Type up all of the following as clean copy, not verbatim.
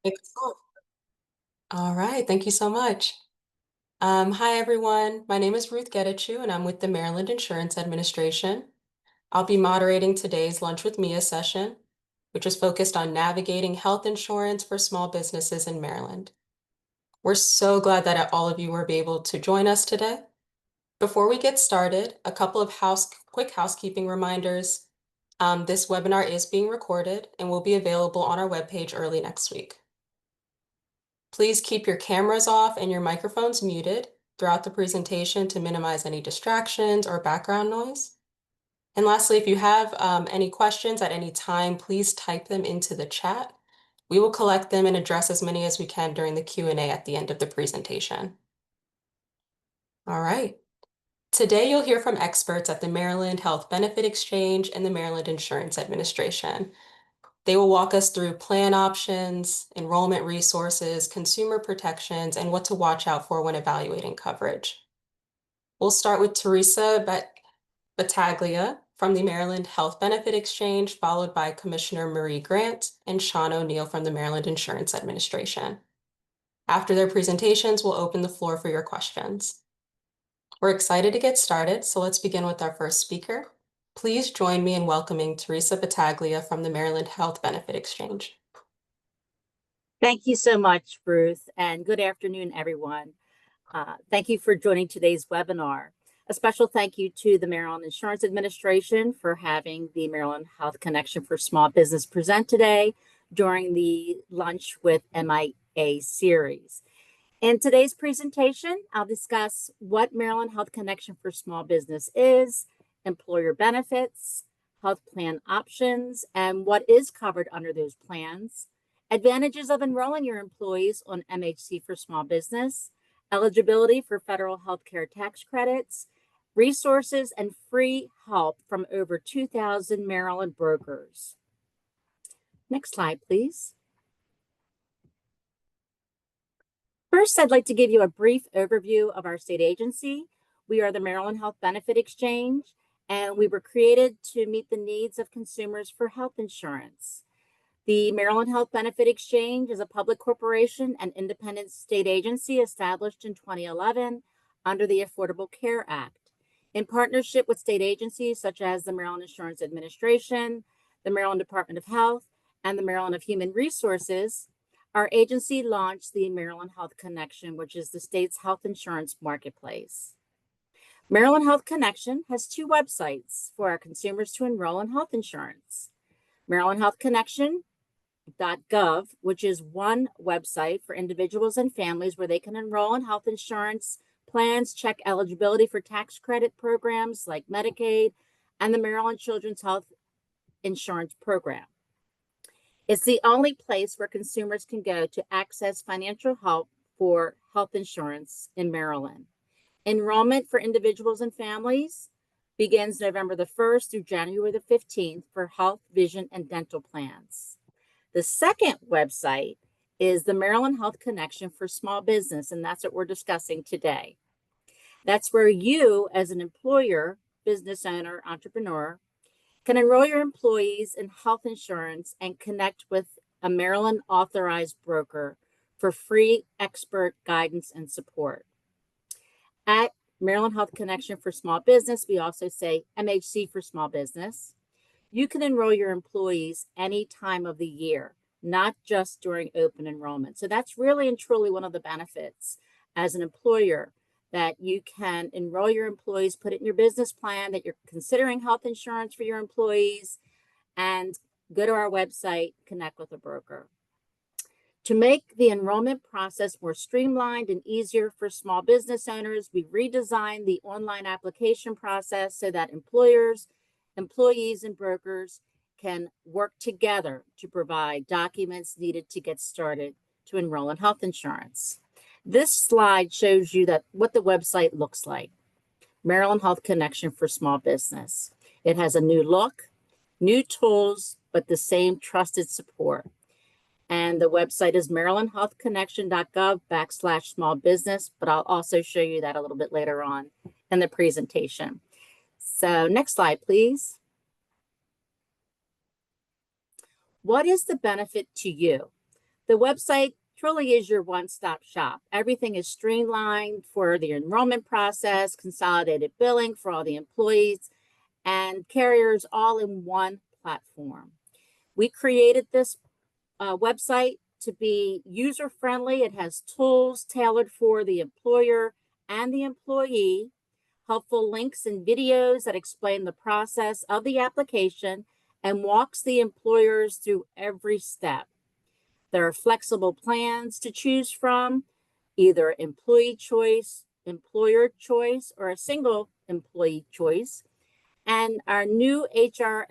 Excellent. All right, thank you so much. Hi, everyone. My name is Ruth Getachew, and I'm with the Maryland Insurance Administration. I'll be moderating today's Lunch with Mia session, which is focused on navigating health insurance for small businesses in Maryland. We're so glad that all of you were able to join us today. Before we get started, a couple of quick housekeeping reminders. This webinar is being recorded and will be available on our webpage early next week. Please keep your cameras off and your microphones muted throughout the presentation to minimize any distractions or background noise. And lastly, if you have any questions at any time, please type them into the chat. We will collect them and address as many as we can during the Q&A at the end of the presentation. All right. Today, you'll hear from experts at the Maryland Health Benefit Exchange and the Maryland Insurance Administration. They will walk us through plan options, enrollment resources, consumer protections, and what to watch out for when evaluating coverage. We'll start with Teresa Battaglia from the Maryland Health Benefit Exchange, followed by Commissioner Marie Grant and Sean O'Neill from the Maryland Insurance Administration. After their presentations, we'll open the floor for your questions. We're excited to get started, so let's begin with our first speaker. Please join me in welcoming Teresa Battaglia from the Maryland Health Benefit Exchange. Thank you so much, Ruth, and good afternoon, everyone. Thank you for joining today's webinar. A special thank you to the Maryland Insurance Administration for having the Maryland Health Connection for Small Business present today during the Lunch with MIA series. In today's presentation, I'll discuss what Maryland Health Connection for Small Business is, employer benefits, health plan options, and what is covered under those plans, advantages of enrolling your employees on MHC for Small Business, eligibility for federal healthcare tax credits, resources, and free help from over 2,000 Maryland brokers. Next slide, please. First, I'd like to give you a brief overview of our state agency. We are the Maryland Health Benefit Exchange, and we were created to meet the needs of consumers for health insurance. The Maryland Health Benefit Exchange is a public corporation and independent state agency established in 2011 under the Affordable Care Act. In partnership with state agencies such as the Maryland Insurance Administration, the Maryland Department of Health, and the Maryland of Human Resources, our agency launched the Maryland Health Connection, which is the state's health insurance marketplace. Maryland Health Connection has two websites for our consumers to enroll in health insurance. Maryland Health Connection.gov, which is one website for individuals and families where they can enroll in health insurance plans, check eligibility for tax credit programs like Medicaid and the Maryland Children's Health Insurance Program. It's the only place where consumers can go to access financial help for health insurance in Maryland. Enrollment for individuals and families begins November the 1st through January the 15th for health, vision, and dental plans. The second website is the Maryland Health Connection for Small Business, and that's what we're discussing today. That's where you, as an employer, business owner, entrepreneur, can enroll your employees in health insurance and connect with a Maryland authorized broker for free expert guidance and support. At Maryland Health Connection for Small Business, we also say MHC for Small Business. You can enroll your employees any time of the year, not just during open enrollment. So that's really and truly one of the benefits as an employer, that you can enroll your employees, put it in your business plan that you're considering health insurance for your employees, and go to our website, connect with a broker. To make the enrollment process more streamlined and easier for small business owners, we redesigned the online application process so that employers, employees, and brokers can work together to provide documents needed to get started to enroll in health insurance. This slide shows you what the website looks like. Maryland Health Connection for Small Business. It has a new look, new tools, but the same trusted support. And the website is marylandhealthconnection.gov/small business, but I'll also show you that a little bit later on in the presentation. So next slide, please. What is the benefit to you? The website truly is your one-stop shop. Everything is streamlined for the enrollment process, consolidated billing for all the employees, and carriers all in one platform. We created this website to be user-friendly. It has tools tailored for the employer and the employee, helpful links and videos that explain the process of the application and walks the employers through every step. There are flexible plans to choose from, either employee choice, employer choice, or a single employee choice. And our new our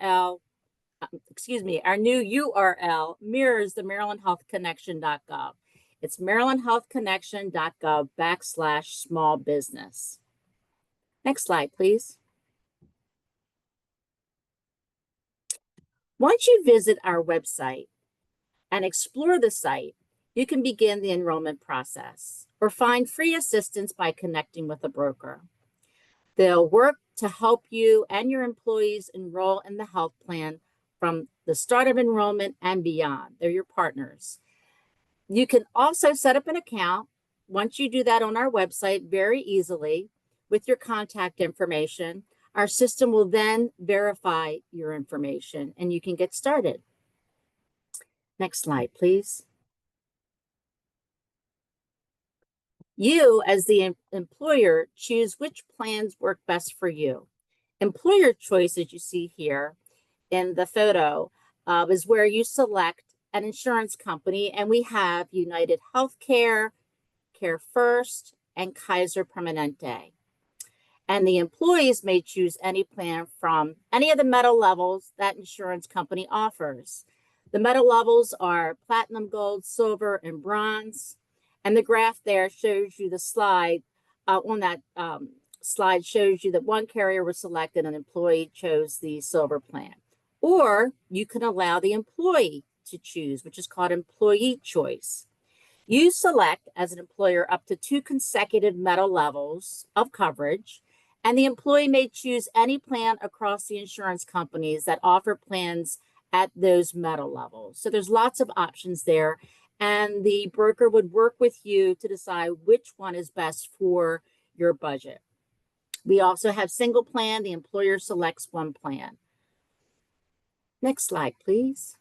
new URL mirrors the MarylandHealthConnection.gov. It's MarylandHealthConnection.gov/small business. Next slide, please. Once you visit our website and explore the site, you can begin the enrollment process or find free assistance by connecting with a broker. They'll work to help you and your employees enroll in the health plan from the start of enrollment and beyond. They're your partners. You can also set up an account. Once you do that on our website very easily with your contact information, our system will then verify your information and you can get started. Next slide, please. You, as the employer, choose which plans work best for you. Employer choice, as you see here in the photo, is where you select an insurance company, and we have United Healthcare, Care First, and Kaiser Permanente. And the employees may choose any plan from any of the metal levels that insurance company offers. The metal levels are platinum, gold, silver, and bronze. And the graph there shows you the slide. On that slide shows you that one carrier was selected and an employee chose the silver plan. Or you can allow the employee to choose, which is called employee choice. You select, as an employer, up to 2 consecutive metal levels of coverage, and the employee may choose any plan across the insurance companies that offer plans at those metal levels. So there's lots of options there, and the broker would work with you to decide which one is best for your budget. We also have single plan. The employer selects one plan. Next slide, please.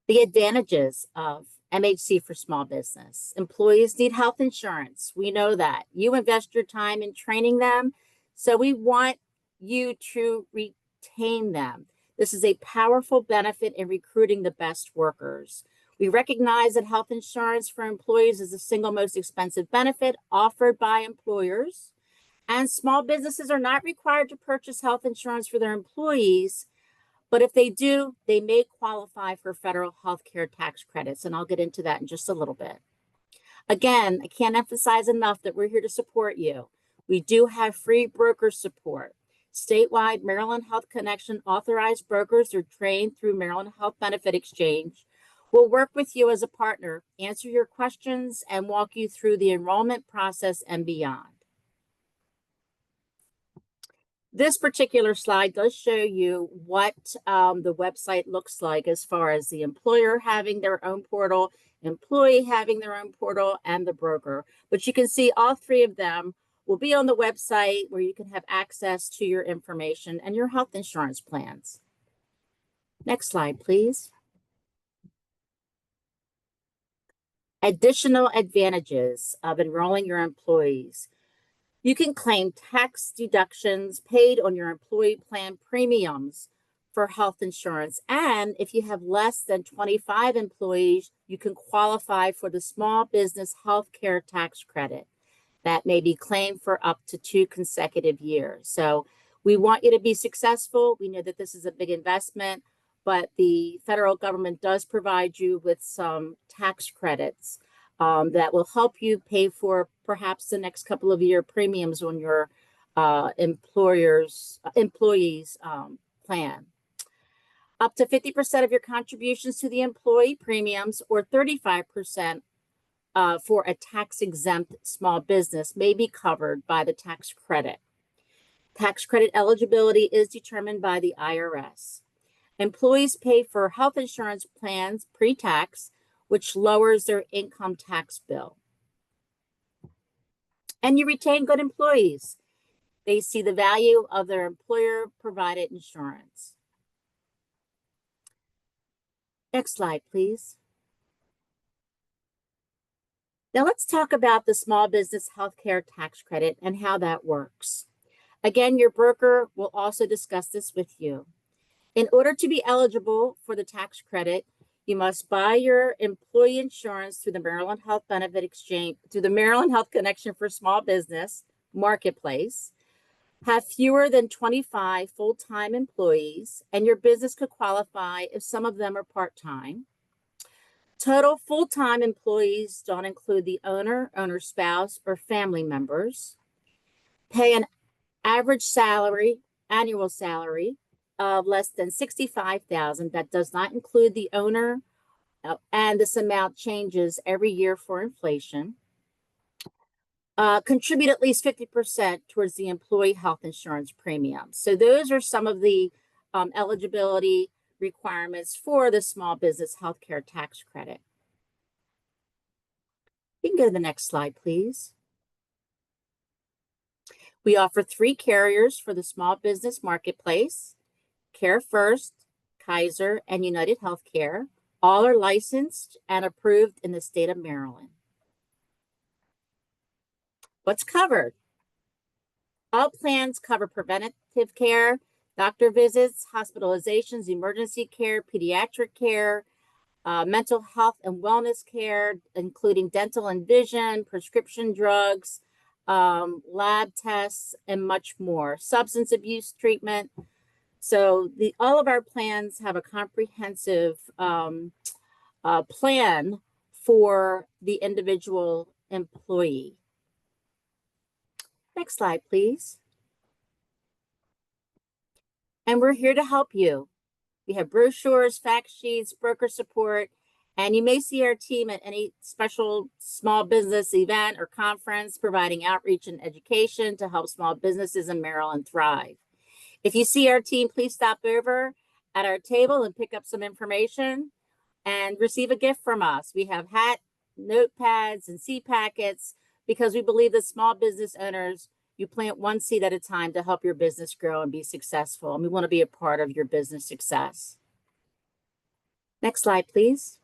The advantages of MHC for small business. Employees need health insurance. We know that. You invest your time in training them, so we want you to retain them. This is a powerful benefit in recruiting the best workers. We recognize that health insurance for employees is the single most expensive benefit offered by employers, and small businesses are not required to purchase health insurance for their employees. But if they do, they may qualify for federal health care tax credits, and I'll get into that in just a little bit. Again, I can't emphasize enough that we're here to support you. We do have free broker support. Statewide Maryland Health Connection authorized brokers are trained through Maryland Health Benefit Exchange. We'll work with you as a partner, answer your questions, and walk you through the enrollment process and beyond. This particular slide does show you what the website looks like as far as the employer having their own portal, employee having their own portal, and the broker. But you can see all three of them will be on the website where you can have access to your information and your health insurance plans. Next slide, please. Additional advantages of enrolling your employees. You can claim tax deductions paid on your employee plan premiums for health insurance. And if you have less than 25 employees, you can qualify for the small business health care tax credit that may be claimed for up to 2 consecutive years. So we want you to be successful. We know that this is a big investment, but the federal government does provide you with some tax credits that will help you pay for perhaps the next couple of year premiums on your employees plan. Up to 50% of your contributions to the employee premiums or 35% for a tax-exempt small business may be covered by the tax credit. Tax credit eligibility is determined by the IRS. Employees pay for health insurance plans pre-tax, which lowers their income tax bill. And you retain good employees. They see the value of their employer-provided insurance. Next slide, please. Now let's talk about the small business healthcare tax credit and how that works. Again, your broker will also discuss this with you. In order to be eligible for the tax credit, you must buy your employee insurance through the Maryland Health Benefit Exchange, through the Maryland Health Connection for Small Business Marketplace, have fewer than 25 full-time employees, and your business could qualify if some of them are part-time. Total full-time employees don't include the owner, owner's spouse, or family members. Pay an average salary, annual salary of less than $65,000. That does not include the owner, and this amount changes every year for inflation. Contribute at least 50% towards the employee health insurance premium. So those are some of the eligibility requirements for the small business healthcare tax credit. You can go to the next slide, please. We offer 3 carriers for the small business marketplace: CareFirst, Kaiser, and United Healthcare. All are licensed and approved in the state of Maryland. What's covered? All plans cover preventative care, doctor visits, hospitalizations, emergency care, pediatric care, mental health and wellness care, including dental and vision, prescription drugs, lab tests, and much more. Substance abuse treatment. So all of our plans have a comprehensive plan for the individual employee. Next slide, please. And we're here to help you. We have brochures, fact sheets, broker support, and you may see our team at any special small business event or conference providing outreach and education to help small businesses in Maryland thrive. If you see our team, please stop over at our table and pick up some information and receive a gift from us. We have hat, notepads, and seed packets because we believe that small business owners, you plant one seed at a time to help your business grow and be successful. And we want to be a part of your business success. Next slide, please.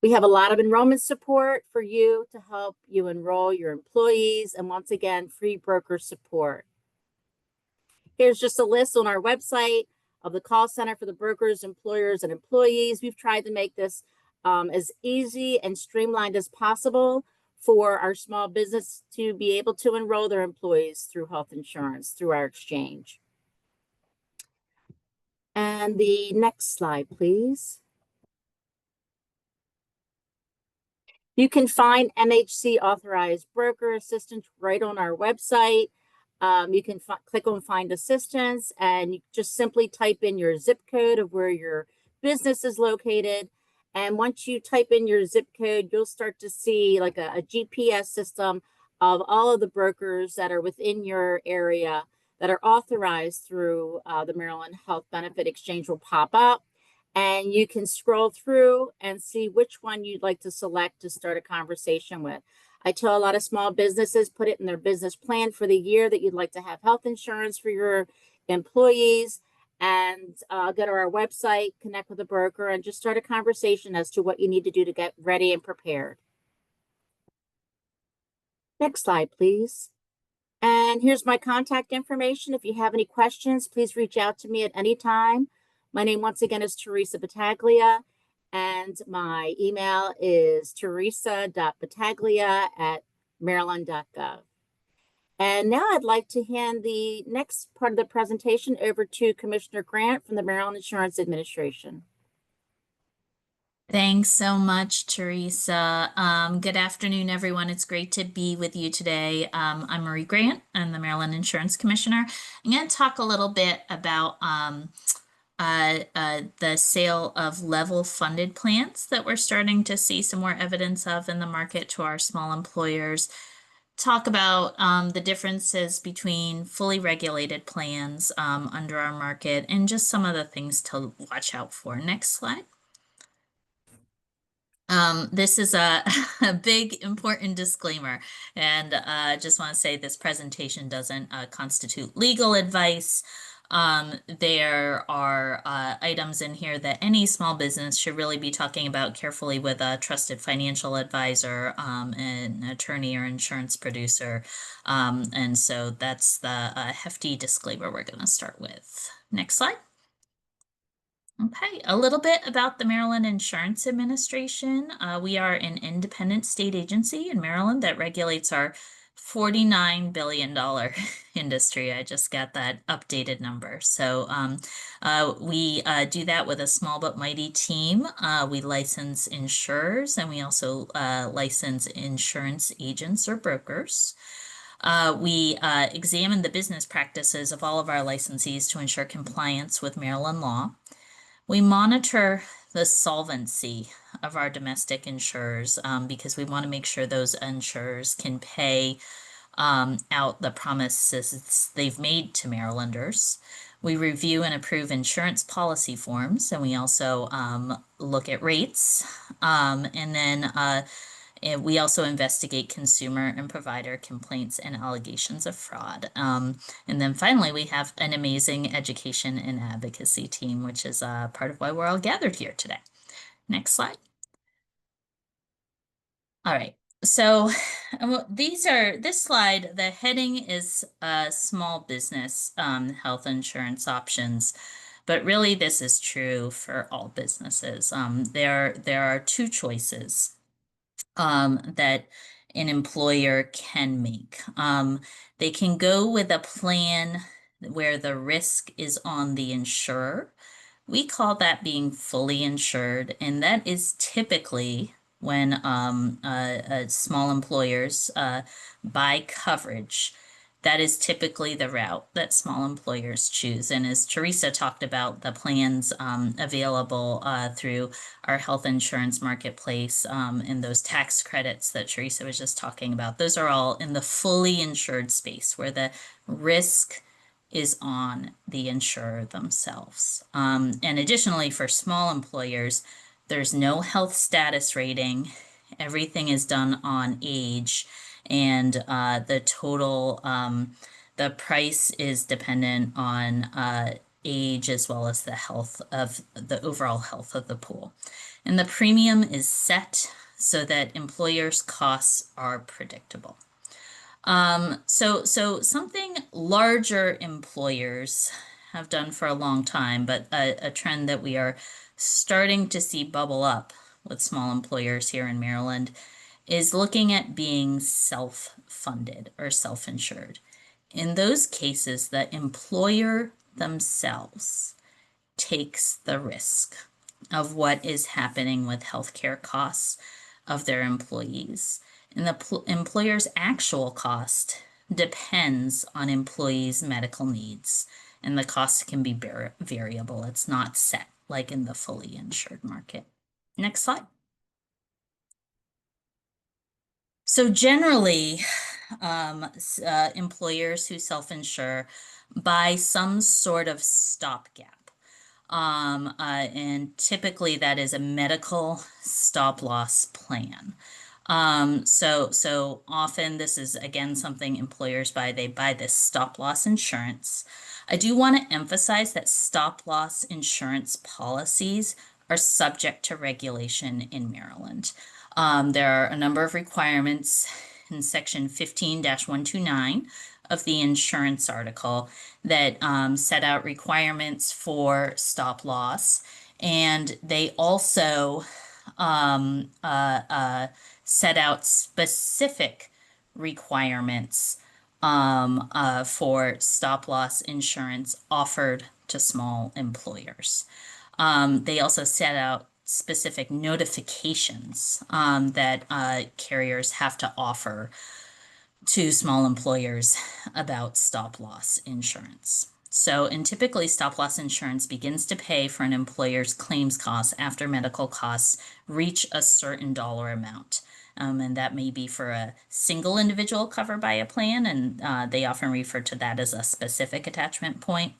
We have a lot of enrollment support for you to help you enroll your employees. And once again, free broker support. Here's just a list on our website of the call center for the brokers, employers, and employees. We've tried to make this as easy and streamlined as possible for our small business to be able to enroll their employees through health insurance, through our exchange. And the next slide, please. You can find MHC authorized broker assistance right on our website. You can click on find assistance and you just simply type in your zip code of where your business is located. And once you type in your zip code, you'll start to see like a GPS system of all of the brokers that are within your area that are authorized through the Maryland Health Benefit Exchange will pop up. And you can scroll through and see which one you'd like to select to start a conversation with. I tell a lot of small businesses, put it in their business plan for the year that you'd like to have health insurance for your employees, and go to our website, connect with a broker, and just start a conversation as to what you need to do to get ready and prepared. Next slide, please. And here's my contact information. If you have any questions, please reach out to me at any time. My name, once again, is Teresa Battaglia, and my email is teresa.battaglia@maryland.gov. And now I'd like to hand the next part of the presentation over to Commissioner Grant from the Maryland Insurance Administration. Thanks so much, Teresa. Good afternoon, everyone. It's great to be with you today. I'm Marie Grant. I'm the Maryland Insurance Commissioner. I'm going to talk a little bit about the sale of level funded plans that we're starting to see some more evidence of in the market to our small employers. talk about the differences between fully regulated plans under our market and just some of the things to watch out for. Next slide. This is a, a big important disclaimer, and just want to say this presentation doesn't constitute legal advice. There are items in here that any small business should really be talking about carefully with a trusted financial advisor, an attorney or insurance producer. And so that's the hefty disclaimer we're going to start with. Next slide. Okay, a little bit about the Maryland Insurance Administration. We are an independent state agency in Maryland that regulates our $49 billion industry. I just got that updated number. So we do that with a small but mighty team. We license insurers, and we also license insurance agents or brokers. We examine the business practices of all of our licensees to ensure compliance with Maryland law. We monitor the solvency of our domestic insurers because we want to make sure those insurers can pay out the promises they've made to Marylanders. We review and approve insurance policy forms, and we also look at rates. And we also investigate consumer and provider complaints and allegations of fraud. And then finally, we have an amazing education and advocacy team, which is part of why we're all gathered here today. Next slide. All right. So this slide, the heading is small business health insurance options. But really, this is true for all businesses. There are two choices that an employer can make. They can go with a plan where the risk is on the insurer. We call that being fully insured, and that is typically when small employers buy coverage. That is typically the route that small employers choose. And as Teresa talked about, the plans available through our health insurance marketplace and those tax credits that Teresa was just talking about, those are all in the fully insured space where the risk is on the insurer themselves. And additionally, for small employers, there's no health status rating. Everything is done on age. And the total, the price is dependent on age as well as the health of the overall health of the pool. And the premium is set so that employers' costs are predictable. So something larger employers have done for a long time, but a trend that we are starting to see bubble up with small employers here in Maryland is looking at being self-funded or self-insured. In those cases, the employer themselves takes the risk of what is happening with healthcare costs of their employees. And the employer's actual cost depends on employees' medical needs, and the cost can be variable. It's not set like in the fully insured market. Next slide. So generally, employers who self-insure buy some sort of stopgap. And typically that is a medical stop-loss plan. So often this is, again, something employers buy. They buy this stop-loss insurance. I do want to emphasize that stop-loss insurance policies are subject to regulation in Maryland. There are a number of requirements in section 15-129 of the insurance article that set out requirements for stop loss. And they also set out specific requirements for stop loss insurance offered to small employers. They also set out specific notifications that carriers have to offer to small employers about stop loss insurance. So, and typically stop loss insurance begins to pay for an employer's claims costs after medical costs reach a certain dollar amount. And that may be for a single individual covered by a plan, and they often refer to that as a specific attachment point,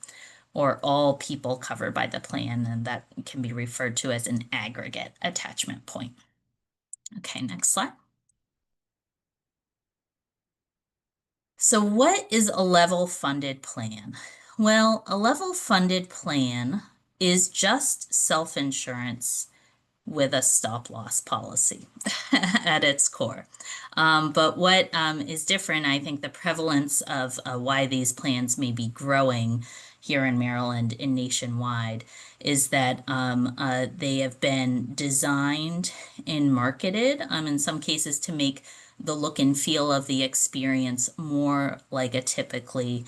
or all people covered by the plan, and that can be referred to as an aggregate attachment point. Okay, next slide. So what is a level funded plan? Well, a level funded plan is just self-insurance with a stop loss policy at its core. But what is different, I think the prevalence of why these plans may be growing here in Maryland and nationwide is that they have been designed and marketed in some cases to make the look and feel of the experience more like a typical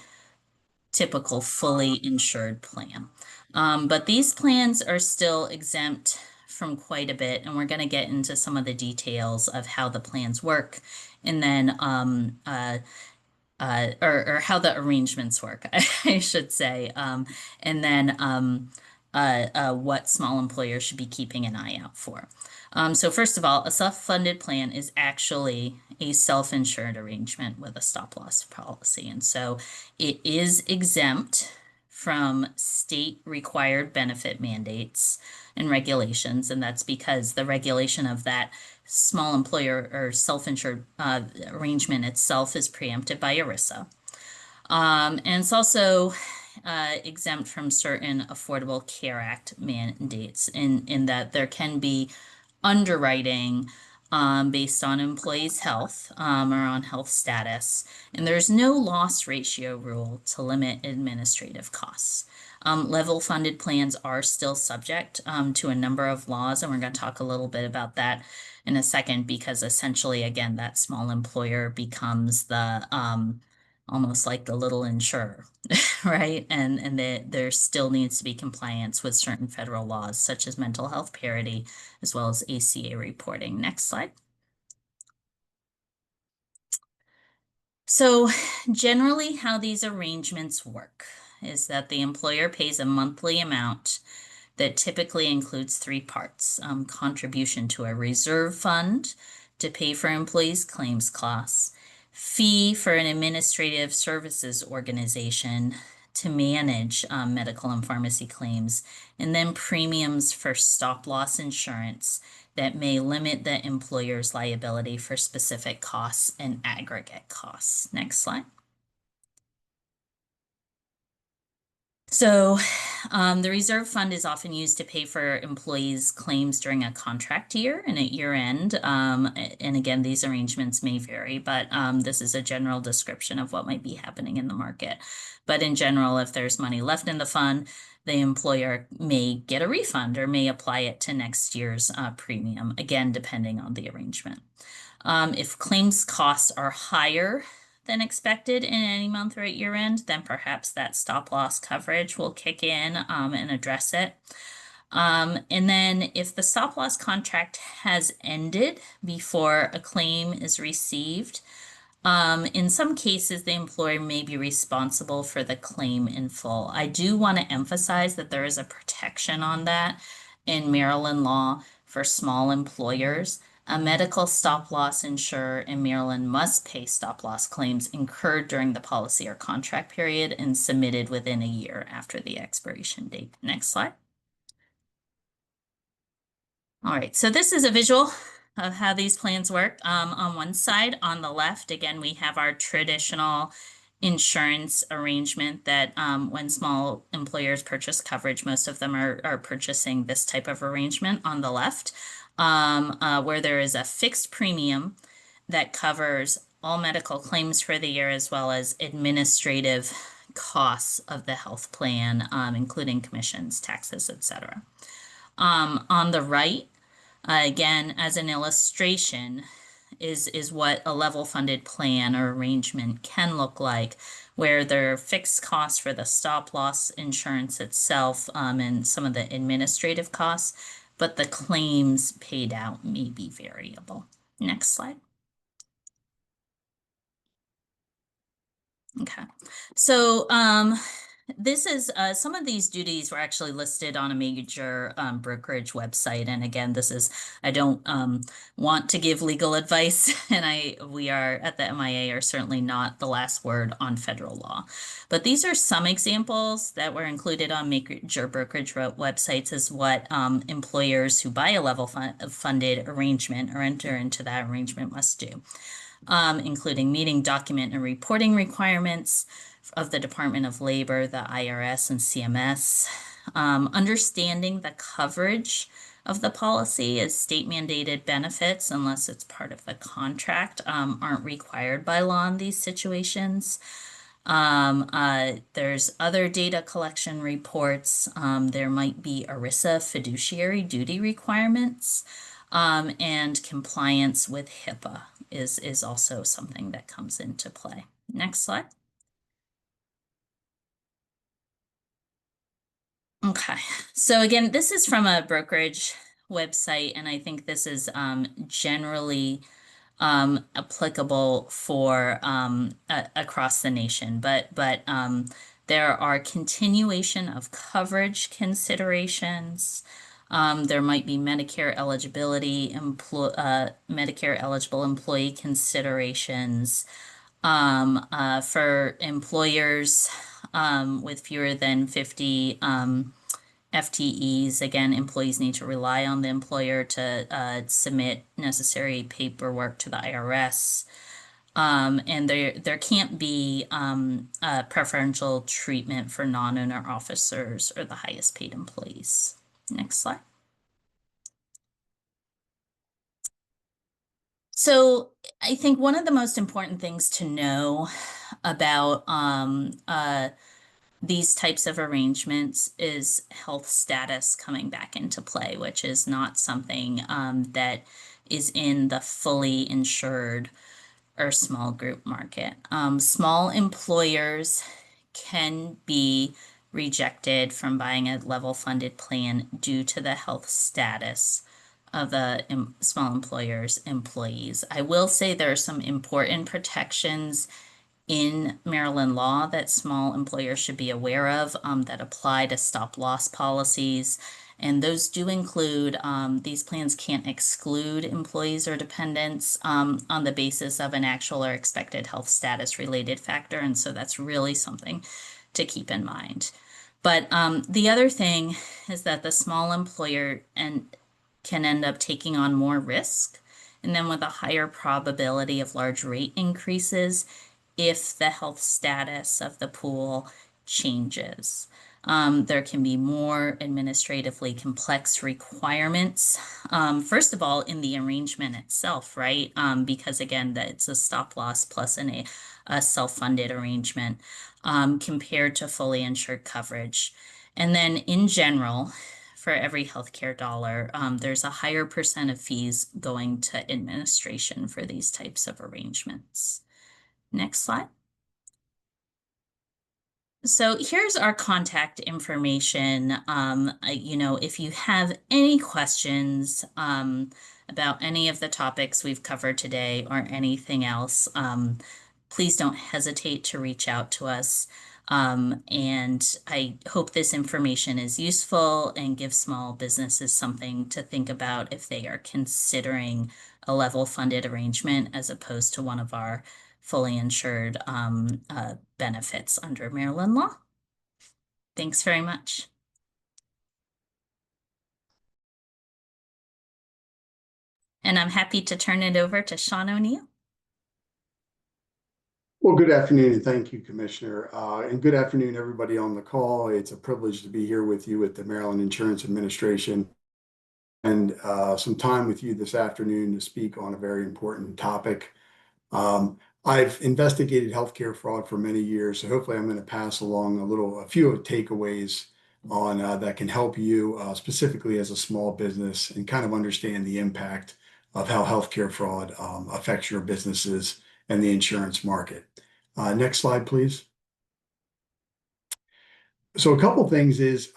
fully insured plan. But these plans are still exempt from quite a bit, and we're going to get into some of the details of how the plans work, and then or how the arrangements work, I should say, and then what small employers should be keeping an eye out for. So first of all, a self-funded plan is actually a self-insured arrangement with a stop-loss policy. And so it is exempt from state required benefit mandates and regulations. And that's because the regulation of that small employer or self-insured arrangement itself is preempted by ERISA. And it's also exempt from certain Affordable Care Act mandates in that there can be underwriting based on employees' health or on health status, and there's no loss ratio rule to limit administrative costs. Level funded plans are still subject to a number of laws, and we're going to talk a little bit about that in a second, because essentially, again, that small employer becomes the almost like the little insurer, right? And there still needs to be compliance with certain federal laws, such as mental health parity, as well as ACA reporting. Next slide. So generally how these arrangements work is that the employer pays a monthly amount that typically includes three parts: contribution to a reserve fund to pay for employees' claims costs, fee for an administrative services organization to manage medical and pharmacy claims, and then premiums for stop-loss insurance that may limit the employer's liability for specific costs and aggregate costs. Next slide. So the reserve fund is often used to pay for employees' claims during a contract year and at year end. And again, these arrangements may vary, but this is a general description of what might be happening in the market. But in general, if there's money left in the fund, the employer may get a refund or may apply it to next year's premium, again, depending on the arrangement. If claims costs are higher than expected in any month or at year end, then perhaps that stop loss coverage will kick in and address it. And then if the stop loss contract has ended before a claim is received, in some cases, the employer may be responsible for the claim in full. I do want to emphasize that there is a protection on that in Maryland law for small employers. A medical stop-loss insurer in Maryland must pay stop-loss claims incurred during the policy or contract period and submitted within a year after the expiration date. Next slide. All right, so this is a visual of how these plans work. On one side, on the left, again, we have our traditional insurance arrangement that when small employers purchase coverage, most of them are purchasing this type of arrangement on the left, where there is a fixed premium that covers all medical claims for the year, as well as administrative costs of the health plan, including commissions, taxes, etc. On the right, again, as an illustration, is what a level funded plan or arrangement can look like, where there are fixed costs for the stop loss insurance itself and some of the administrative costs, but the claims paid out may be variable. Next slide. Okay, so this is some of these duties were actually listed on a major brokerage website. And again, I don't want to give legal advice, and we are at the MIA are certainly not the last word on federal law. But these are some examples that were included on major brokerage websites as what employers who buy a level funded arrangement or enter into that arrangement must do. Including meeting document and reporting requirements of the Department of Labor, the IRS, and CMS. Understanding the coverage of the policy as state mandated benefits, unless it's part of the contract, aren't required by law in these situations. There's other data collection reports. There might be ERISA fiduciary duty requirements, and compliance with HIPAA is also something that comes into play. Next slide. Okay, so again, this is from a brokerage website, and I think this is generally applicable for across the nation, but there are continuation of coverage considerations. There might be Medicare eligibility, Medicare eligible employee considerations for employers with fewer than 50 FTEs. Again, employees need to rely on the employer to submit necessary paperwork to the IRS. And there can't be preferential treatment for non-owner officers or the highest paid employees. Next slide. So I think one of the most important things to know about these types of arrangements is health status coming back into play, which is not something that is in the fully insured or small group market. Small employers can be rejected from buying a level funded plan due to the health status of the small employer's employees. I will say there are some important protections in Maryland law that small employers should be aware of that apply to stop loss policies. And those do include, these plans can't exclude employees or dependents on the basis of an actual or expected health status related factor. And so that's really something to keep in mind. But the other thing is that the small employer can end up taking on more risk, and then with a higher probability of large rate increases if the health status of the pool changes. There can be more administratively complex requirements. First of all, in the arrangement itself, right? Because again, it's a stop loss plus a self-funded arrangement compared to fully insured coverage. And then in general, for every healthcare dollar, there's a higher percent of fees going to administration for these types of arrangements. Next slide. So here's our contact information. If you have any questions about any of the topics we've covered today or anything else, please don't hesitate to reach out to us. And I hope this information is useful and gives small businesses something to think about if they are considering a level funded arrangement as opposed to one of our fully insured benefits under Maryland law. Thanks very much. And I'm happy to turn it over to Sean O'Neill. Well, good afternoon, and thank you, Commissioner. And good afternoon, everybody on the call. It's a privilege to be here with you at the Maryland Insurance Administration and some time with you this afternoon to speak on a very important topic. I've investigated healthcare fraud for many years, so hopefully I'm going to pass along a few takeaways on that can help you specifically as a small business and kind of understand the impact of how healthcare fraud affects your businesses and the insurance market. Next slide, please. So a couple things is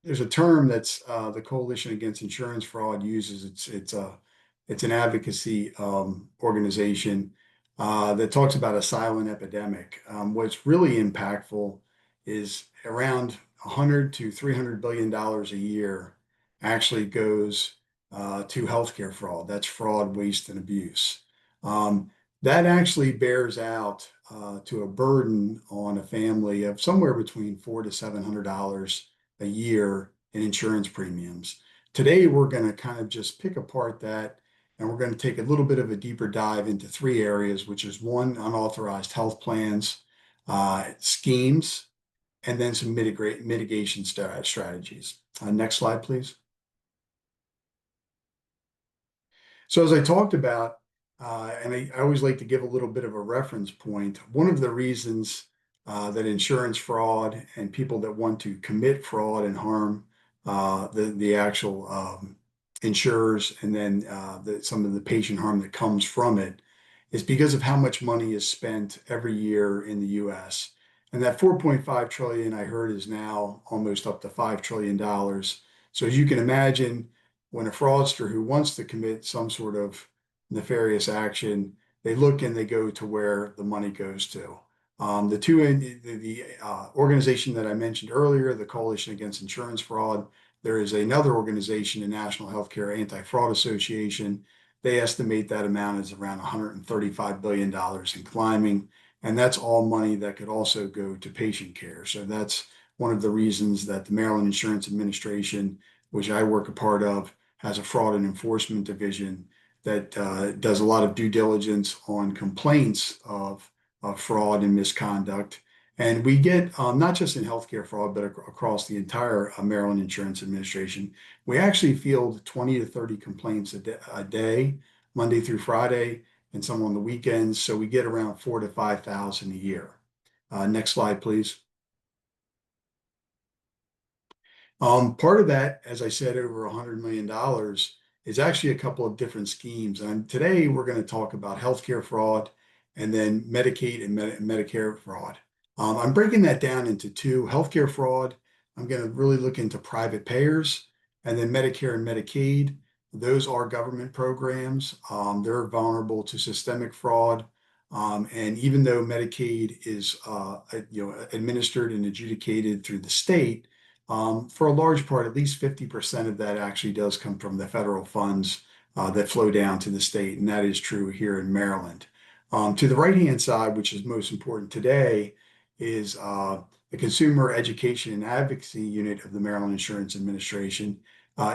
there's a term that's the Coalition Against Insurance Fraud uses. It's an advocacy organization that talks about a silent epidemic. What's really impactful is around 100 to $300 billion a year actually goes to healthcare fraud. That's fraud, waste, and abuse. That actually bears out to a burden on a family of somewhere between $400 to $700 a year in insurance premiums. Today, we're going to kind of just pick apart that, and we're going to take a little bit of a deeper dive into three areas, which is one, unauthorized health plans, schemes, and then some mitigation strategies. Next slide, please. So as I talked about, and I always like to give a little bit of a reference point, one of the reasons that insurance fraud and people that want to commit fraud and harm the actual insurers, and then some of the patient harm that comes from it, is because of how much money is spent every year in the US. And that 4.5 trillion I heard is now almost up to $5 trillion. So as you can imagine, when a fraudster who wants to commit some sort of nefarious action, they look and they go to where the money goes to. The organization that I mentioned earlier, the Coalition Against Insurance Fraud, there is another organization, the National Healthcare Anti-Fraud Association. They estimate that amount is around $135 billion and climbing. And that's all money that could also go to patient care. So that's one of the reasons that the Maryland Insurance Administration, which I work a part of, has a fraud and enforcement division that does a lot of due diligence on complaints of fraud and misconduct. And we get, not just in healthcare fraud, but across the entire Maryland Insurance Administration, we actually field 20 to 30 complaints a day, Monday through Friday, and some on the weekends. So we get around 4,000 to 5,000 a year. Next slide, please. Part of that, as I said, over $100 million is actually a couple of different schemes. And today we're going to talk about healthcare fraud and then Medicaid and Medicare fraud. I'm breaking that down into two. Healthcare fraud, I'm going to really look into private payers, and then Medicare and Medicaid. Those are government programs. They're vulnerable to systemic fraud. And even though Medicaid is administered and adjudicated through the state, for a large part, at least 50% of that actually does come from the federal funds that flow down to the state, and that is true here in Maryland. To the right-hand side, which is most important today, is the Consumer Education and Advocacy Unit of the Maryland Insurance Administration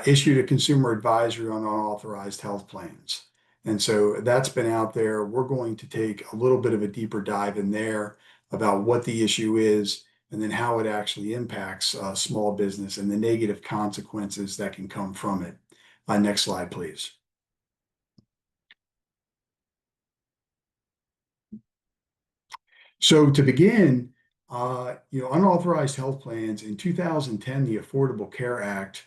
issued a consumer advisory on unauthorized health plans. And so that's been out there. We're going to take a little bit of a deeper dive in there about what the issue is, and then how it actually impacts small business and the negative consequences that can come from it. Next slide, please. So to begin, unauthorized health plans in 2010, the Affordable Care Act,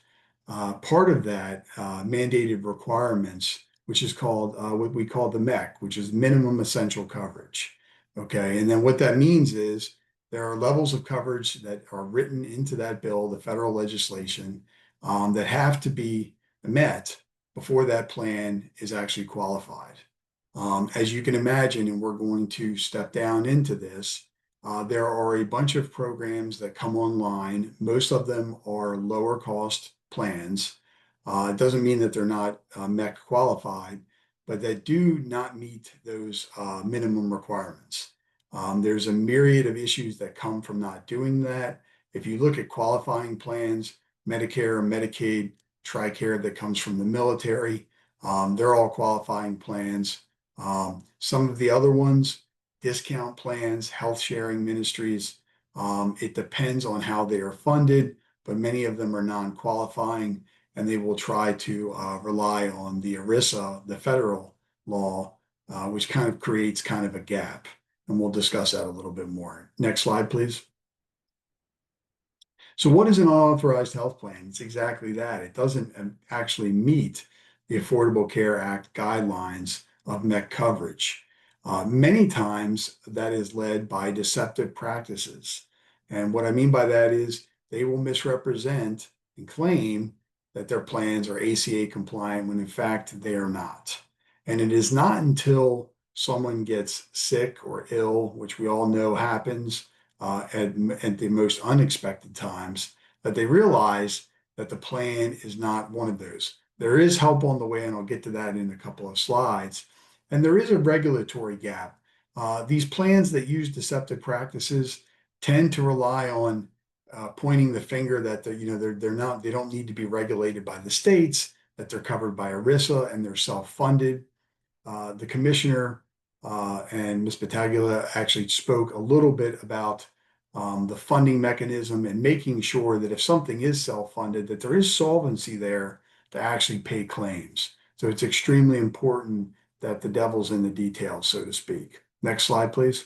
part of that mandated requirements, which is called what we call the MEC, which is minimum essential coverage. Okay, and then what that means is there are levels of coverage that are written into that bill, the federal legislation, that have to be met before that plan is actually qualified. As you can imagine, and we're going to step down into this, there are a bunch of programs that come online. Most of them are lower cost plans. It doesn't mean that they're not MEC qualified, but that do not meet those minimum requirements. There's a myriad of issues that come from not doing that. If you look at qualifying plans, Medicare, Medicaid, TRICARE that comes from the military, they're all qualifying plans. Some of the other ones, discount plans, health sharing ministries, it depends on how they are funded, but many of them are non-qualifying, and they will try to rely on the ERISA, the federal law, which kind of creates kind of a gap. And we'll discuss that a little bit more. Next slide, please. So what is an unauthorized health plan? It's exactly that. It doesn't actually meet the Affordable Care Act guidelines of MEC coverage. Many times that is led by deceptive practices. And what I mean by that is they will misrepresent and claim that their plans are ACA compliant when in fact they are not. And it is not until someone gets sick or ill, which we all know happens, at the most unexpected times, that they realize that the plan is not one of those. There is help on the way, and I'll get to that in a couple of slides. And there is a regulatory gap. These plans that use deceptive practices tend to rely on pointing the finger that they don't need to be regulated by the states, that they're covered by ERISA and they're self-funded. The commissioner and Ms. Battaglia actually spoke a little bit about the funding mechanism and making sure that if something is self-funded, that there is solvency there to actually pay claims. So it's extremely important that the devil's in the details, so to speak. Next slide, please.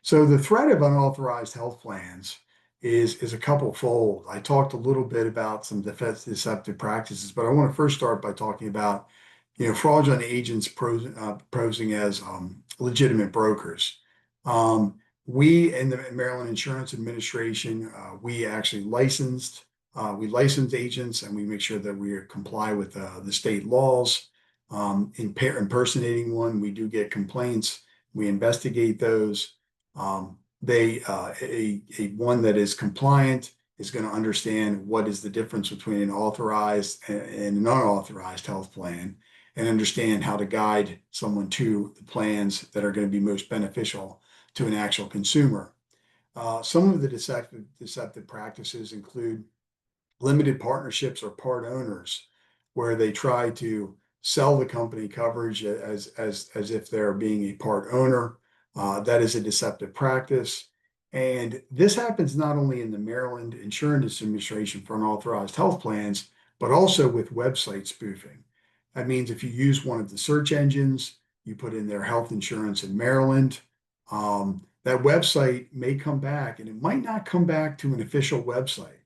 So the threat of unauthorized health plans is a couple fold. I talked a little bit about some deceptive practices, but I want to first start by talking about fraudulent agents posing as legitimate brokers. We in the Maryland Insurance Administration, we actually licensed agents, and we make sure that we comply with the state laws. Impersonating one, we do get complaints. We investigate those. One that is compliant is going to understand what is the difference between an authorized and an unauthorized health plan, and understand how to guide someone to the plans that are going to be most beneficial to an actual consumer. Some of the deceptive practices include limited partnerships or part owners, where they try to sell the company coverage as if they're being a part owner. That is a deceptive practice. And this happens not only in the Maryland Insurance Administration for unauthorized health plans, but also with website spoofing. That means if you use one of the search engines, you put in their health insurance in Maryland, that website may come back, and it might not come back to an official website.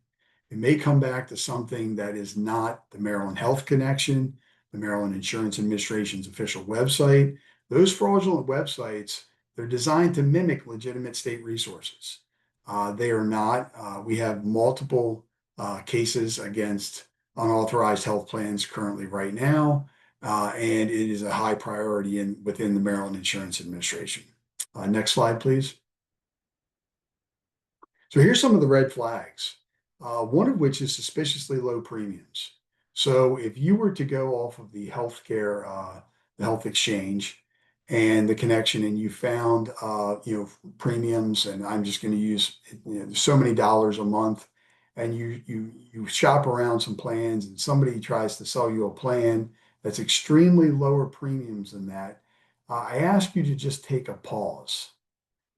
It may come back to something that is not the Maryland Health Connection, the Maryland Insurance Administration's official website. Those fraudulent websites, they're designed to mimic legitimate state resources. They are not. We have multiple cases against unauthorized health plans currently right now, and it is a high priority within the Maryland Insurance Administration. Next slide, please. So here's some of the red flags, one of which is suspiciously low premiums. So if you were to go off of the healthcare, the health exchange and the connection, and you found premiums, and I'm just going to use so many dollars a month, and you shop around some plans, and somebody tries to sell you a plan that's extremely lower premiums than that, I ask you to just take a pause,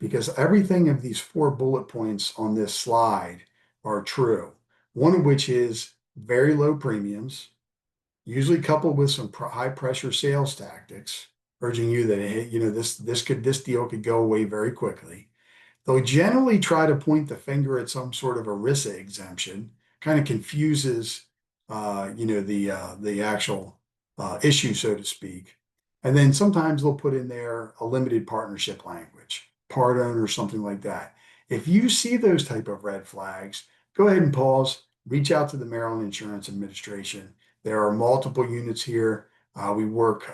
because everything of these 4 bullet points on this slide are true. One of which is very low premiums, usually coupled with some high pressure sales tactics, urging you that, hey, this deal could go away very quickly. They'll generally try to point the finger at some sort of ERISA exemption, kind of confuses, the actual issue, so to speak. And then sometimes they'll put in there a limited partnership language, part owner, something like that. If you see those type of red flags, go ahead and pause, reach out to the Maryland Insurance Administration. There are multiple units here. We work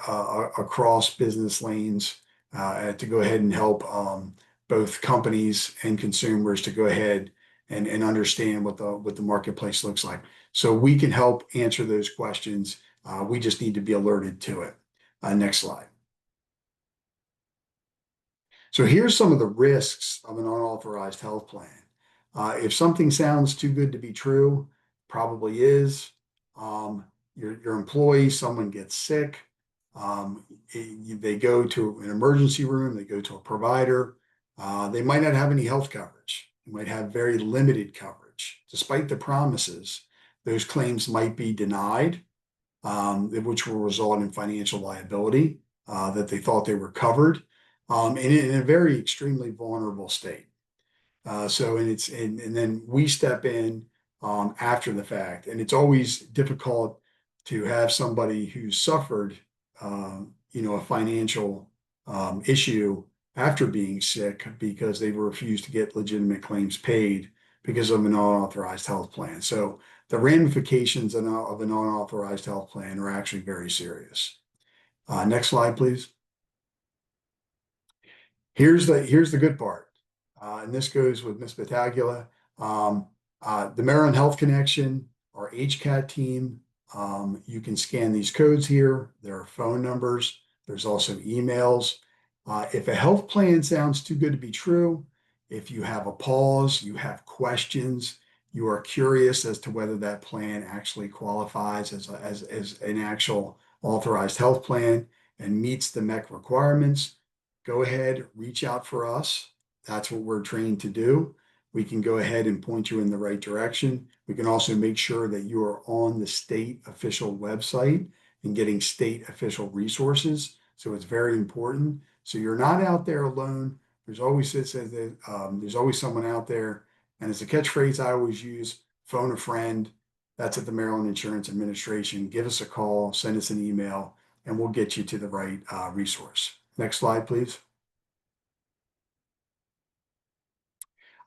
across business lanes to go ahead and help both companies and consumers to go ahead and understand what the marketplace looks like. So we can help answer those questions. We just need to be alerted to it. Next slide. So here's some of the risks of an unauthorized health plan. If something sounds too good to be true, probably is. Your employee, someone gets sick, they go to an emergency room, they go to a provider, they might not have any health coverage. They might have very limited coverage. Despite the promises, those claims might be denied, which will result in financial liability that they thought they were covered, in a very extremely vulnerable state. And then we step in after the fact, and it's always difficult to have somebody who's suffered, a financial issue after being sick because they refused to get legitimate claims paid because of an unauthorized health plan. So the ramifications of an unauthorized health plan are actually very serious. Next slide, please. Here's the good part. And this goes with Ms. Battaglia. The Maryland Health Connection, our HCAT team, you can scan these codes here. There are phone numbers. There's also emails. If a health plan sounds too good to be true, if you have a pause, you have questions, you are curious as to whether that plan actually qualifies as an actual authorized health plan and meets the MEC requirements, go ahead, reach out for us. That's what we're trained to do. We can go ahead and point you in the right direction. We can also make sure that you are on the state official website and getting state official resources. So it's very important. So you're not out there alone. There's always there's always someone out there. And as a catchphrase I always use, phone a friend. That's at the Maryland Insurance Administration. Give us a call, send us an email, and we'll get you to the right resource. Next slide, please.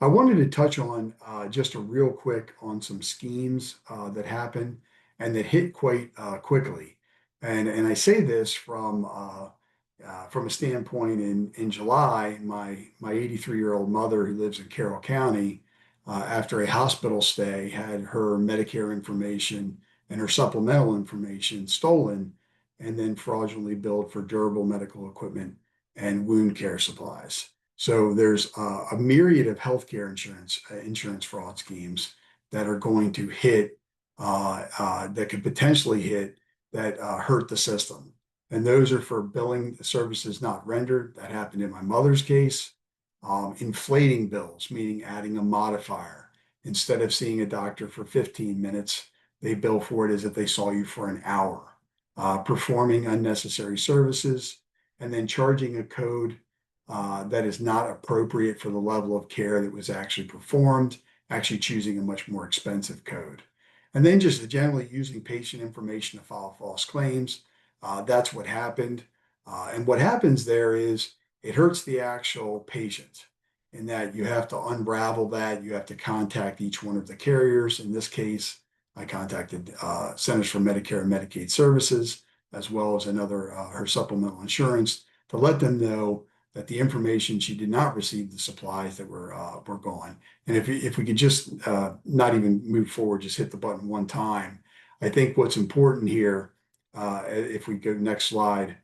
I wanted to touch on just a real quick on some schemes that happen and that hit quite quickly. And I say this from a standpoint in July, my 83-year-old mother who lives in Carroll County, after a hospital stay, had her Medicare information and her supplemental information stolen and then fraudulently billed for durable medical equipment and wound care supplies. So there's a myriad of healthcare insurance fraud schemes that are going to hit that could potentially hit that hurt the system. And those are for billing services not rendered. That happened in my mother's case. Inflating bills, meaning adding a modifier. Instead of seeing a doctor for 15 minutes, they bill for it as if they saw you for an hour. Performing unnecessary services, and then charging a code that is not appropriate for the level of care that was actually performed, actually choosing a much more expensive code. And then just generally using patient information to file false claims. That's what happened. And what happens there is it hurts the actual patient in that you have to unravel that. You have to contact each one of the carriers. In this case, I contacted Centers for Medicare and Medicaid Services, as well as her supplemental insurance, to let them know that the information she did not receive the supplies that were gone. And if we could just not even move forward, just hit the button one time. I think what's important here, if we go next slide,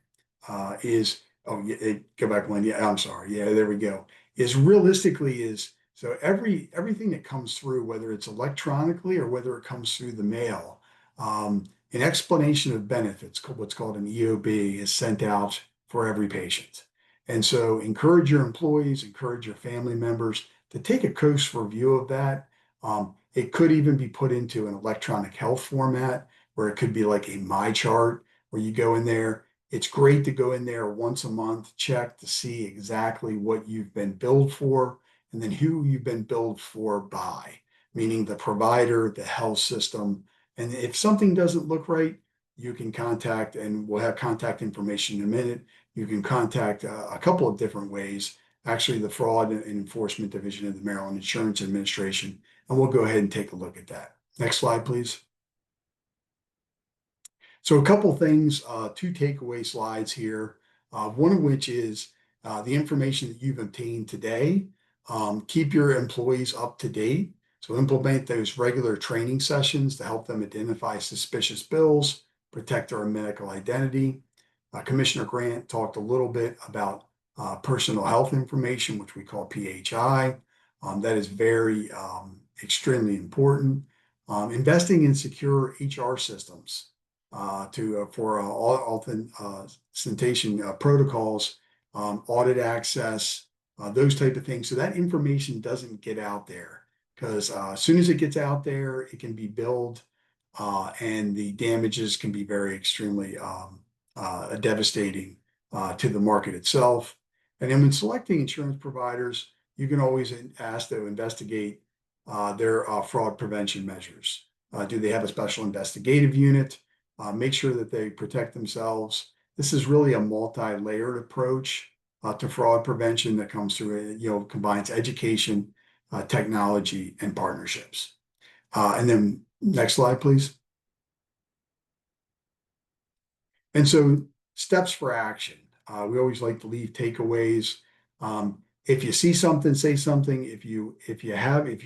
is go back one. Yeah, I'm sorry. Yeah, there we go. Is realistically is so everything that comes through, whether it's electronically or whether it comes through the mail, an explanation of benefits, what's called an EOB, is sent out for every patient. And so encourage your employees, encourage your family members to take a close review of that. It could even be put into an electronic health format where it could be like a MyChart where you go in there. It's great to go in there once a month, check to see exactly what you've been billed for and then who you've been billed for by, meaning the provider, the health system. And if something doesn't look right, you can contact, and we'll have contact information in a minute. You can contact a couple of different ways, actually the Fraud and Enforcement Division of the Maryland Insurance Administration, and we'll go ahead and take a look at that. Next slide, please. So a couple things, two takeaway slides here, one of which is the information that you've obtained today. Keep your employees up to date. So implement those regular training sessions to help them identify suspicious bills, protect their medical identity. Commissioner Grant talked a little bit about personal health information, which we call PHI. That is very extremely important. Investing in secure HR systems for authentication protocols, audit access, those type of things. So that information doesn't get out there because as soon as it gets out there, it can be billed and the damages can be very extremely devastating to the market itself. And then when selecting insurance providers, you can always ask to investigate their fraud prevention measures. Do they have a special investigative unit? Make sure that they protect themselves. This is really a multi-layered approach to fraud prevention that comes through, combines education, technology, and partnerships. And then next slide, please. And so steps for action. We always like to leave takeaways. If you see something, say something. If you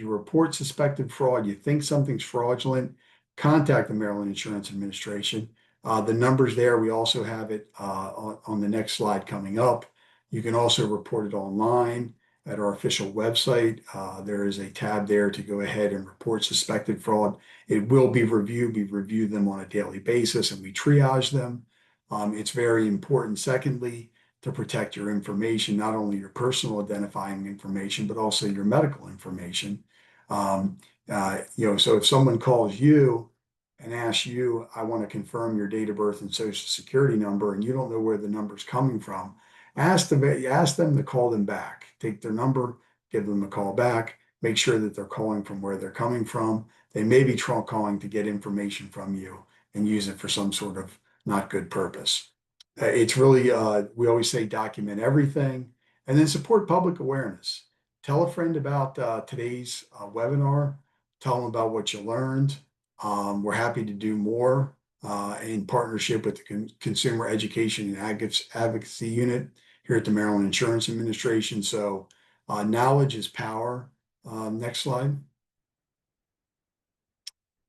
report suspected fraud, you think something's fraudulent, contact the Maryland Insurance Administration. The numbers there, we also have it on the next slide coming up. You can also report it online at our official website. There is a tab there to go ahead and report suspected fraud. It will be reviewed. We review them on a daily basis and we triage them. It's very important, secondly, to protect your information, not only your personal identifying information, but also your medical information. So if someone calls you and asks you, I want to confirm your date of birth and social security number, and you don't know where the number's coming from, ask them to call them back. Take their number, give them a call back, make sure that they're calling from where they're coming from. They may be calling to get information from you and use it for some sort of not good purpose. It's really, we always say document everything and then support public awareness. Tell a friend about today's webinar. Tell them about what you learned. We're happy to do more in partnership with the Consumer Education and Advocacy Unit here at the Maryland Insurance Administration. So knowledge is power. Next slide.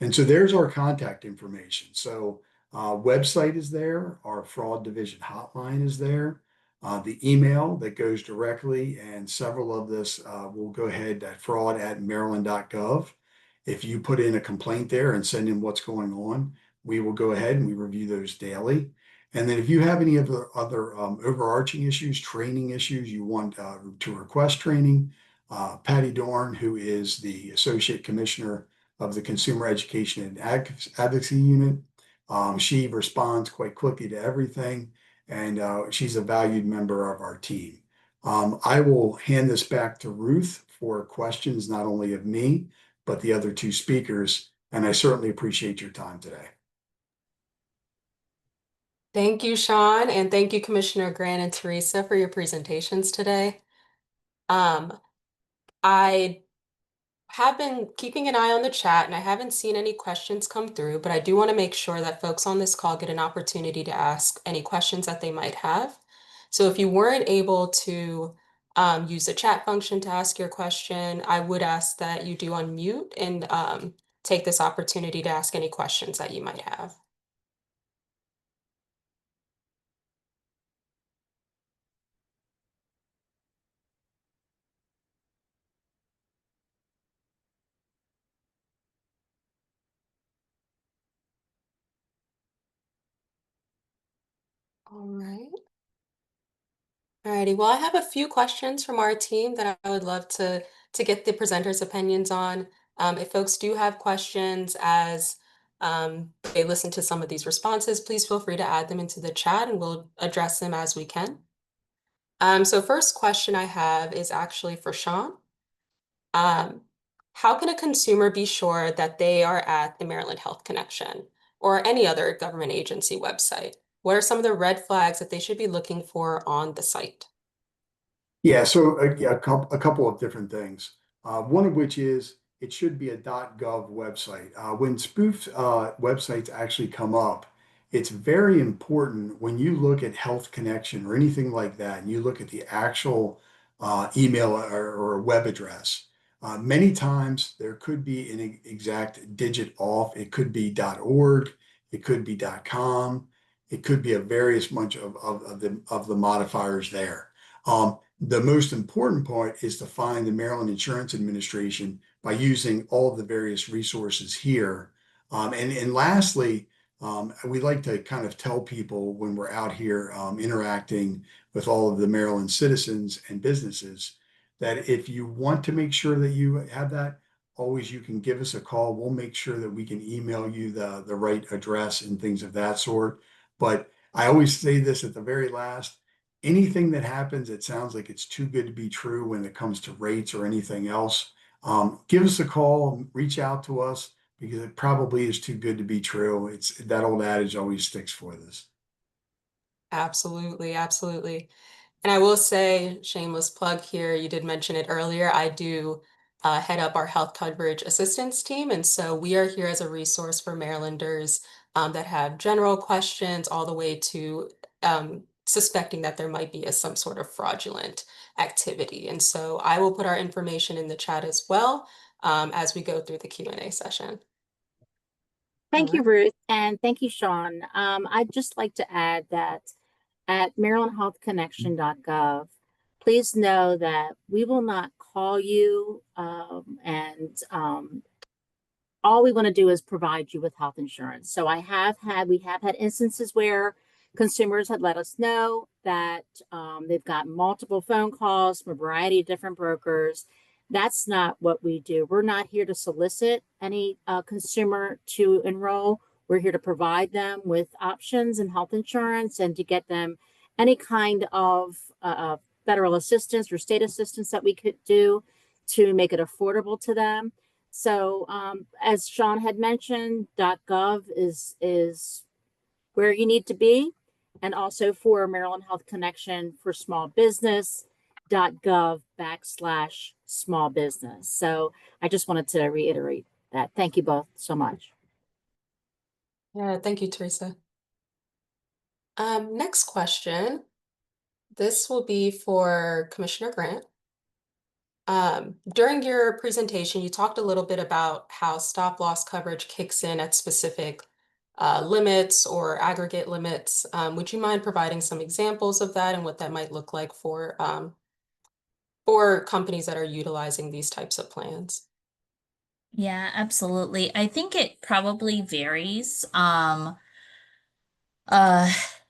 And so there's our contact information. So website is there, our fraud division hotline is there, the email that goes directly, and several of this will go ahead at fraud@maryland.gov. If you put in a complaint there and send in what's going on, we will go ahead and we review those daily. And then if you have any other overarching issues, training issues, you want to request training, Patty Dorn, who is the Associate Commissioner of the Consumer Education and Advocacy Unit, she responds quite quickly to everything, and she's a valued member of our team. I will hand this back to Ruth for questions, not only of me, but the other two speakers, and I certainly appreciate your time today. Thank you, Sean, and thank you, Commissioner Grant and Teresa, for your presentations today. I have been keeping an eye on the chat and I haven't seen any questions come through, but I do want to make sure that folks on this call get an opportunity to ask any questions that they might have. So if you weren't able to use the chat function to ask your question, I would ask that you do unmute and take this opportunity to ask any questions that you might have. All right. Alrighty, well, I have a few questions from our team that I would love to get the presenters' opinions on. If folks do have questions as they listen to some of these responses, please feel free to add them into the chat and we'll address them as we can. So first question I have is actually for Sean. How can a consumer be sure that they are at the Maryland Health Connection or any other government agency website? What are some of the red flags that they should be looking for on the site? Yeah, so yeah, a couple of different things. One of which is it should be a .gov website. When spoofed websites actually come up, it's very important when you look at Health Connection or anything like that, and you look at the actual email or web address. Many times there could be an exact digit off. It could be .org, it could be .com, it could be a various bunch of the modifiers there. The most important part is to find the Maryland Insurance Administration by using all of the various resources here. And lastly, we like to kind of tell people when we're out here interacting with all of the Maryland citizens and businesses that if you want to make sure that you have that, always you can give us a call. We'll make sure that we can email you the right address and things of that sort. But I always say this at the very last, anything that happens, it sounds like it's too good to be true when it comes to rates or anything else. Give us a call, reach out to us because it probably is too good to be true. It's that old adage always sticks for this. Absolutely, absolutely. And I will say, shameless plug here, you did mention it earlier, I do head up our health coverage assistance team. And so we are here as a resource for Marylanders that have general questions all the way to suspecting that there might be some sort of fraudulent activity. And so I will put our information in the chat as well as we go through the Q&A session. Thank you, All right. Ruth, and thank you, Sean. I'd just like to add that at marylandhealthconnection.gov, please know that we will not call you and all we want to do is provide you with health insurance. So we have had instances where consumers had let us know that they've got multiple phone calls from a variety of different brokers. That's not what we do. We're not here to solicit any consumer to enroll. We're here to provide them with options and health insurance and to get them any kind of federal assistance or state assistance that we could do to make it affordable to them. So as Sean had mentioned, .gov is where you need to be. And also for Maryland Health Connection for small business, .gov/small business. So I just wanted to reiterate that. Thank you both so much. Yeah, thank you, Teresa. Next question. This will be for Commissioner Grant. During your presentation, you talked a little bit about how stop loss coverage kicks in at specific limits or aggregate limits. Would you mind providing some examples of that and what that might look like for companies that are utilizing these types of plans? Yeah, absolutely. I think it probably varies.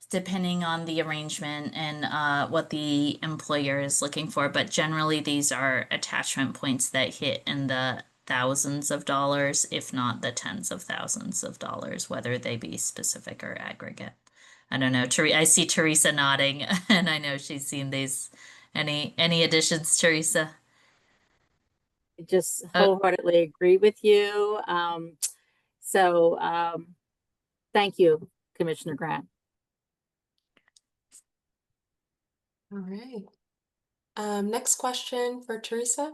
Depending on the arrangement and what the employer is looking for. But generally, these are attachment points that hit in the thousands of dollars, if not the tens of thousands of dollars, whether they be specific or aggregate. I don't know. I see Teresa nodding, and I know she's seen these. Any additions, Teresa? I just wholeheartedly agree with you. Thank you, Commissioner Grant. All right. Next question for Teresa.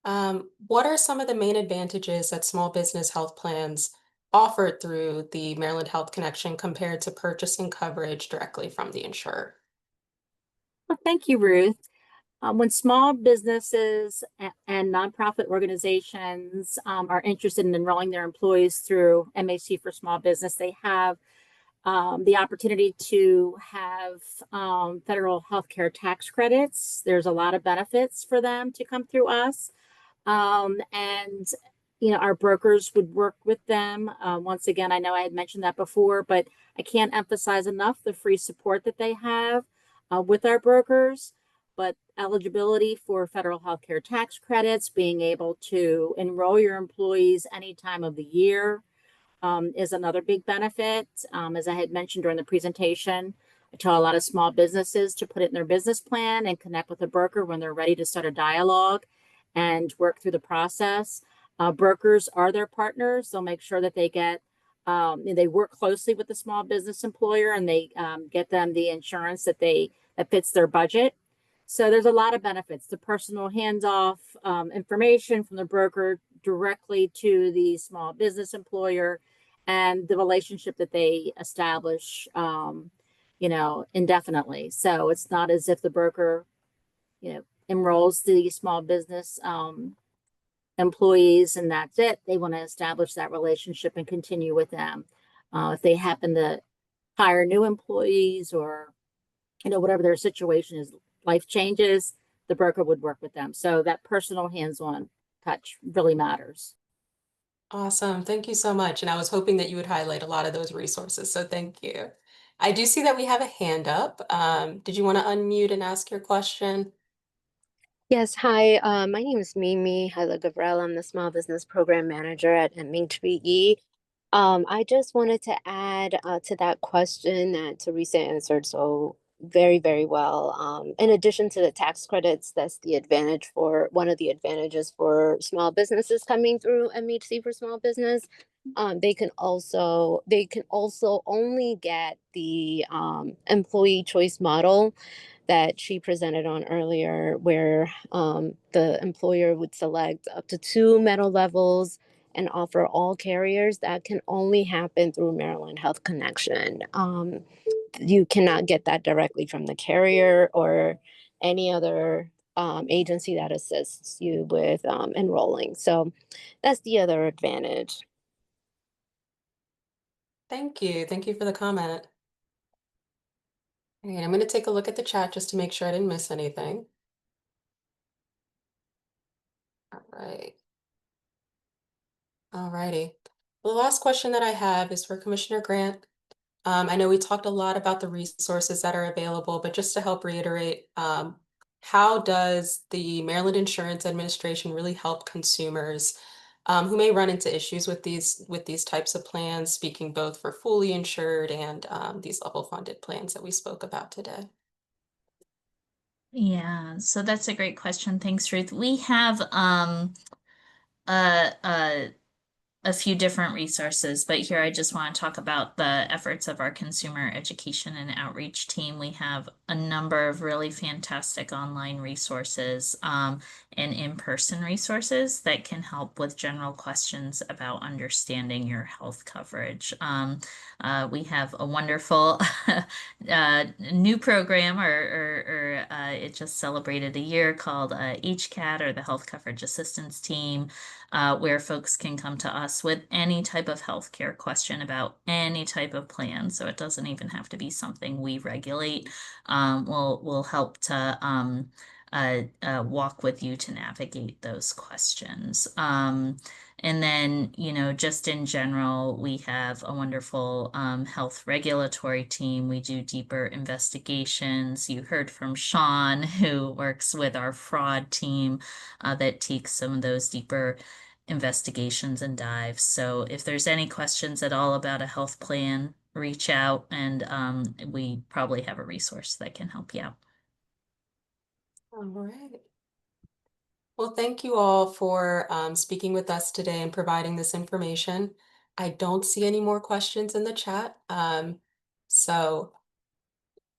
What are some of the main advantages that small business health plans offer through the Maryland Health Connection compared to purchasing coverage directly from the insurer? Well, thank you, Ruth. When small businesses and nonprofit organizations are interested in enrolling their employees through MAC for Small Business, they have the opportunity to have federal healthcare tax credits. There's a lot of benefits for them to come through us. And our brokers would work with them. Once again, I know I had mentioned that before, but I can't emphasize enough the free support that they have with our brokers. But eligibility for federal healthcare tax credits, being able to enroll your employees any time of the year is another big benefit. As I had mentioned during the presentation, I tell a lot of small businesses to put it in their business plan and connect with a broker when they're ready to start a dialogue and work through the process. Brokers are their partners. They'll make sure that they get, they work closely with the small business employer and they get them the insurance that fits their budget. So there's a lot of benefits. The personal hands-off information from the broker directly to the small business employer and the relationship that they establish, indefinitely. So it's not as if the broker, enrolls the small business employees and that's it. They want to establish that relationship and continue with them. If they happen to hire new employees or, whatever their situation is, life changes, the broker would work with them. So that personal hands-on touch really matters. Awesome. Thank you so much. And I was hoping that you would highlight a lot of those resources. So thank you. I do see that we have a hand up. Did you want to unmute and ask your question? Yes, hi. My name is Mimi Hyla Gavrel. I'm the Small Business Program Manager at MHPE. I just wanted to add to that question that Teresa answered so very, very well. In addition to the tax credits, that's one of the advantages for small businesses coming through MHC for Small Business. They can also only get the employee choice model that she presented on earlier, where the employer would select up to 2 metal levels and offer all carriers. That can only happen through Maryland Health Connection. you cannot get that directly from the carrier or any other agency that assists you with enrolling. So that's the other advantage. Thank you. Thank you for the comment. All right, I'm going to take a look at the chat just to make sure I didn't miss anything. All right. All righty. Well, the last question that I have is for Commissioner Grant. I know we talked a lot about the resources that are available, but just to help reiterate, how does the Maryland Insurance Administration really help consumers who may run into issues with these types of plans, speaking both for fully insured and these level funded plans that we spoke about today? Yeah, so that's a great question. Thanks, Ruth. We have uh, uh, a few different resources, but here I just want to talk about the efforts of our consumer education and outreach team. We have a number of really fantastic online resources and in-person resources that can help with general questions about understanding your health coverage. We have a wonderful new program, or it just celebrated a year, called HCAT, or the Health Coverage Assistance Team, where folks can come to us with any type of healthcare question about any type of plan. So it doesn't even have to be something we regulate. We'll help to walk with you to navigate those questions. And then, just in general, we have a wonderful health regulatory team. We do deeper investigations. You heard from Sean, who works with our fraud team, that takes some of those deeper investigations and dives. So if there's any questions at all about a health plan, reach out, and we probably have a resource that can help you out. All right. Well, thank you all for speaking with us today and providing this information. I don't see any more questions in the chat. So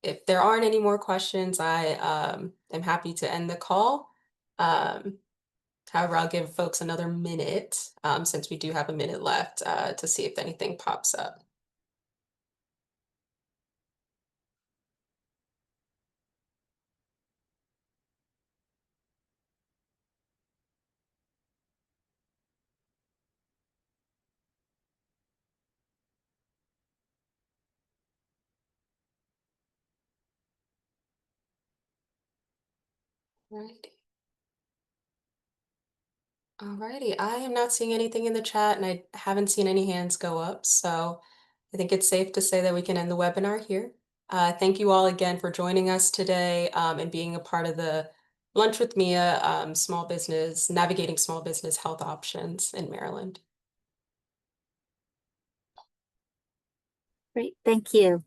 if there aren't any more questions, I am happy to end the call. However, I'll give folks another minute, since we do have a minute left, to see if anything pops up. Right. Alrighty, I am not seeing anything in the chat and I haven't seen any hands go up, so I think it's safe to say that we can end the webinar here. Thank you all again for joining us today and being a part of the Lunch with Mia navigating small business health options in Maryland. Great, thank you.